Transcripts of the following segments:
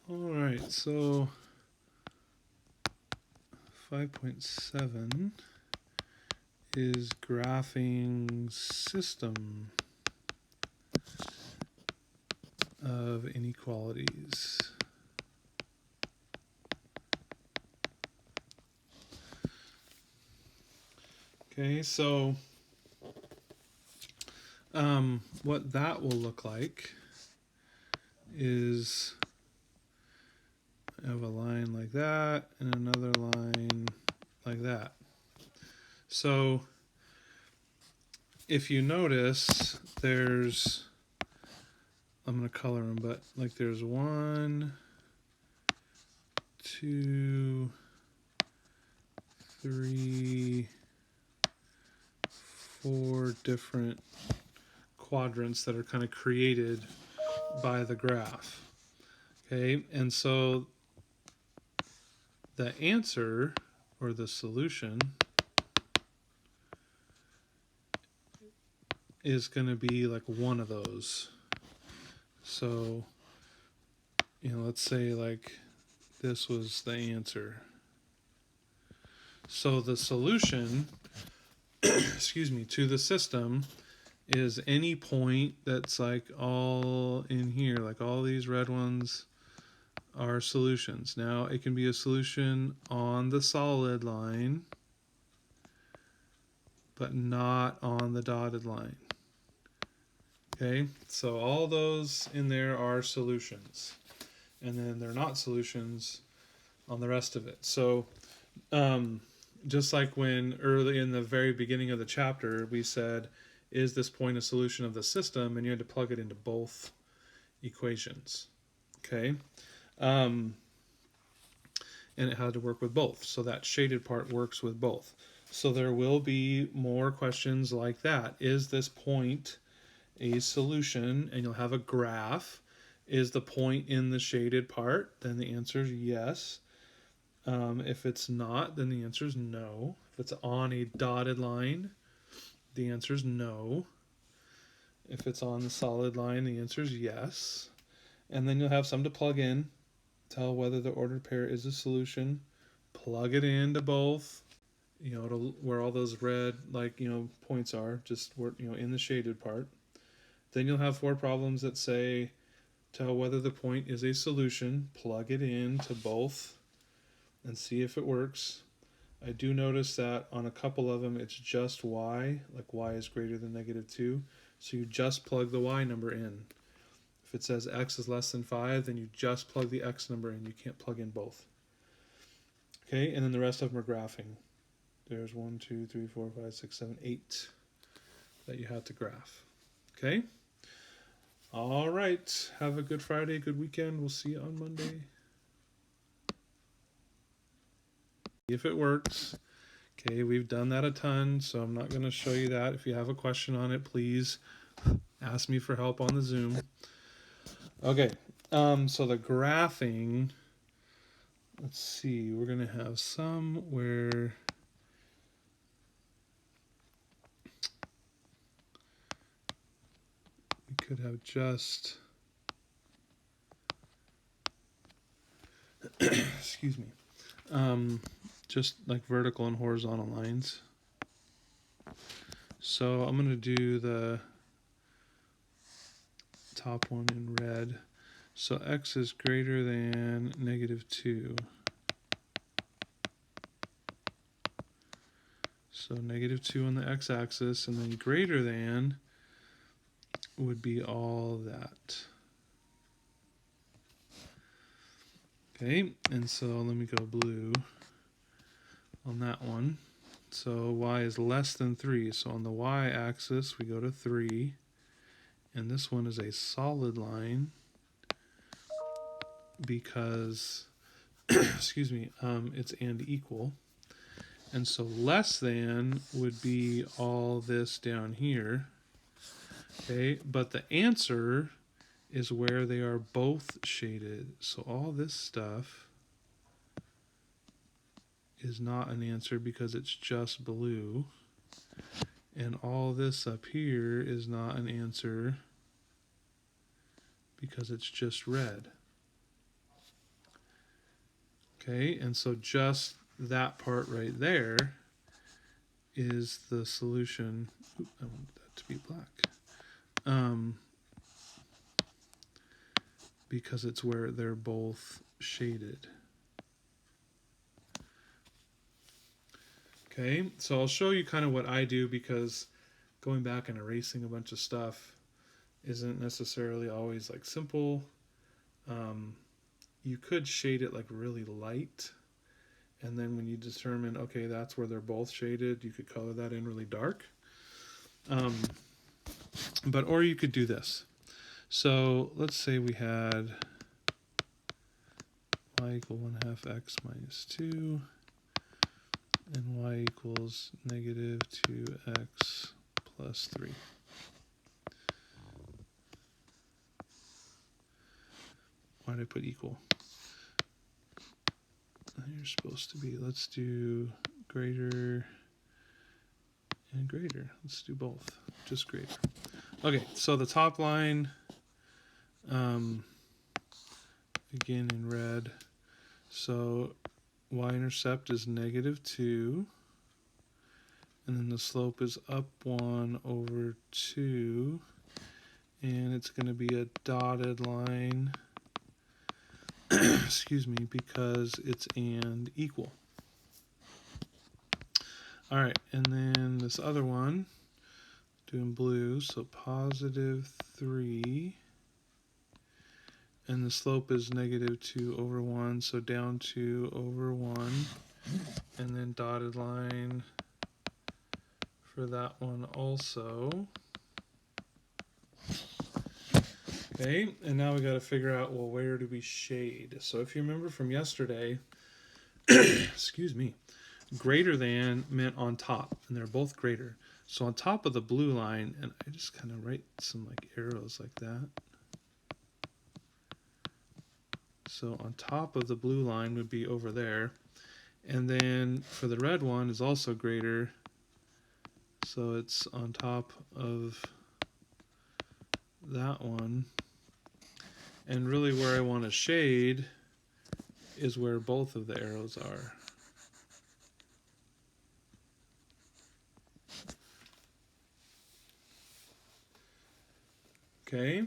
All right, so 5.7 is graphing system of inequalities. Okay, so what that will look like is I have a line like that and another line like that. So if you notice, there's, I'm going to color them, but like there's 1, 2, 3, 4 different quadrants that are kind of created by the graph. Okay, and so the answer or the solution is going to be like one of those. So, let's say like this was the answer. So the solution, excuse me, to the system is any point that's like all in here, like all these red ones are solutions. Now it can be a solution on the solid line, but not on the dotted line. Okay, so all those in there are solutions, and then they're not solutions on the rest of it. So just like when early in the very beginning of the chapter we said, is this point a solution of the system, and you had to plug it into both equations. Okay, and it had to work with both, so that shaded part works with both. So there will be more questions like that. Is this point a solution? And you'll have a graph. Is the point in the shaded part? Then the answer is yes. If it's not, then the answer is no. If it's on a dotted line, the answer is no. If it's on the solid line, the answer is yes. And then you'll have some to plug in, tell whether the ordered pair is a solution, plug it into both, where all those red points are, just in the shaded part. Then you'll have 4 problems that say tell whether the point is a solution, plug it into both, and see if it works. I do notice that on a couple of them it's just y, like y is greater than -2, so you just plug the y number in. If it says x is less than 5, then you just plug the x number in. You can't plug in both. Okay, and then the rest of them are graphing. There's 1, 2, 3, 4, 5, 6, 7, 8 that you have to graph. Okay? All right. Have a good Friday, good weekend. We'll see you on Monday. If it works. Okay, we've done that a ton, so I'm not going to show you that. If you have a question on it, please ask me for help on the Zoom. Okay, so the graphing, let's see, we're going to have some where we could have just, excuse me, just like vertical and horizontal lines. So I'm going to do the top one in red. So x is greater than -2. So -2 on the x-axis, and then greater than would be all that. Okay, and so let me go blue on that one. So y is less than 3. So on the y-axis, we go to 3. And this one is a solid line because, excuse me, it's and equal. And so less than would be all this down here. Okay, but the answer is where they are both shaded. So all this stuff is not an answer because it's just blue. And all this up here is not an answer because it's just red. Okay, and so just that part right there is the solution. Oop, I want that to be black. Because it's where they're both shaded. Okay, so I'll show you kind of what I do, because going back and erasing a bunch of stuff isn't necessarily always like simple. You could shade it like really light, and then when you determine, okay, that's where they're both shaded, you could color that in really dark. Or you could do this. So let's say we had y equal 1/2 x minus 2, and y equals negative 2x plus 3. Why did I put equal? You're supposed to be, let's do greater and greater. Let's do both, just greater. Okay, so the top line, again in red, so y-intercept is negative 2, and then the slope is up 1 over 2, and it's going to be a dotted line, excuse me, because it's and equal. All right, and then this other one, doing blue, so positive 3, and the slope is negative 2 over 1, so down 2 over 1, and then dotted line for that one also. Okay, and now we got to figure out, well, where do we shade? So if you remember from yesterday, excuse me, greater than meant on top, and they're both greater. So on top of the blue line, and I just kind of write some like arrows like that. So on top of the blue line would be over there. And then for the red one is also greater. So it's on top of that one. And really where I want to shade is where both of the arrows are. Okay.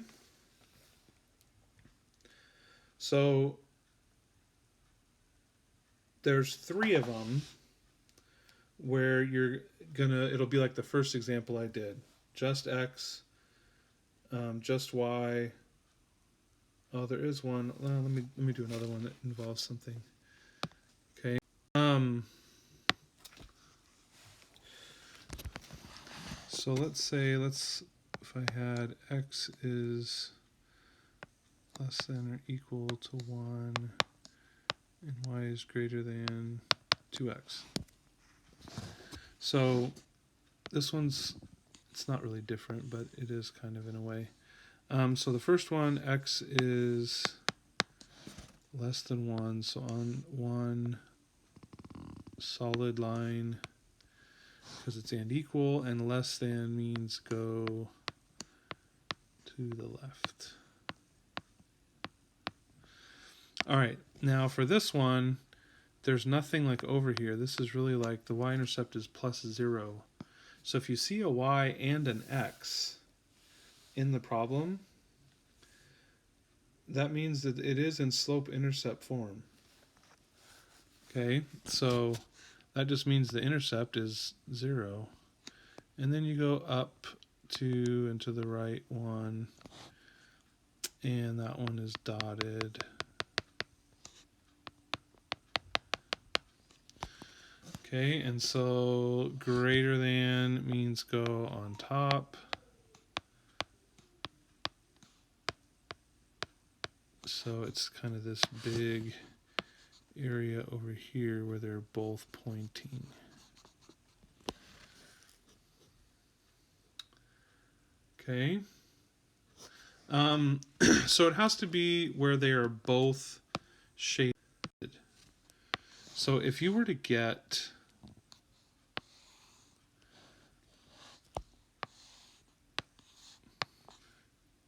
So there's 3 of them where you're gonna, it'll be like the first example I did. Just X, just Y. Oh, there is one. Let me do another one that involves something. Okay. So let's say, if I had X is less than or equal to 1 and Y is greater than 2X. So this one's, it's not really different, but it is kind of in a way. So the first one, X is less than 1, so on one solid line, because it's and equal, and less than means go to the left. All right, now for this one, there's nothing like over here. This is really like the y-intercept is plus 0. So if you see a y and an x in the problem, that means that it is in slope-intercept form. Okay, so that just means the intercept is 0. And then you go up 2 and to the right 1, and that one is dotted. Okay, and so greater than means go on top. So it's kind of this big area over here where they're both pointing. Okay. So it has to be where they are both shaded. So if you were to get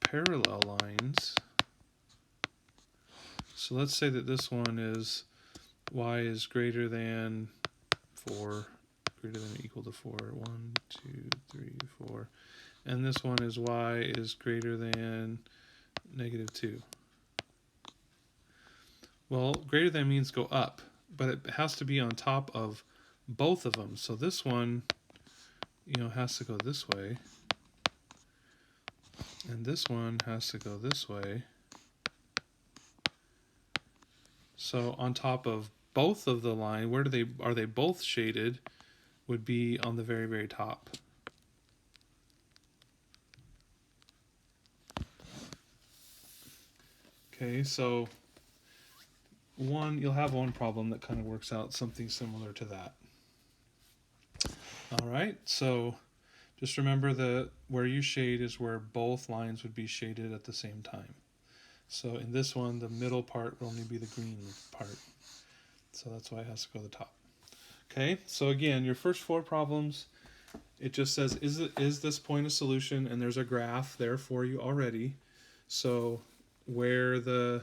parallel lines, so let's say that this one is y is greater than 4, greater than or equal to 4. 1, 2, 3, 4. And this one is y is greater than negative 2. Well, greater than means go up, but it has to be on top of both of them. So this one, has to go this way. And this one has to go this way. So on top of both of the line, where are they both shaded? Would be on the very, very top. Okay, so you'll have one problem that kind of works out something similar to that. All right, so just remember that where you shade is where both lines would be shaded at the same time. So in this one, the middle part will only be the green part. So that's why it has to go to the top. Okay, so again, your first 4 problems, it just says, is this point a solution? And there's a graph there for you already. So where the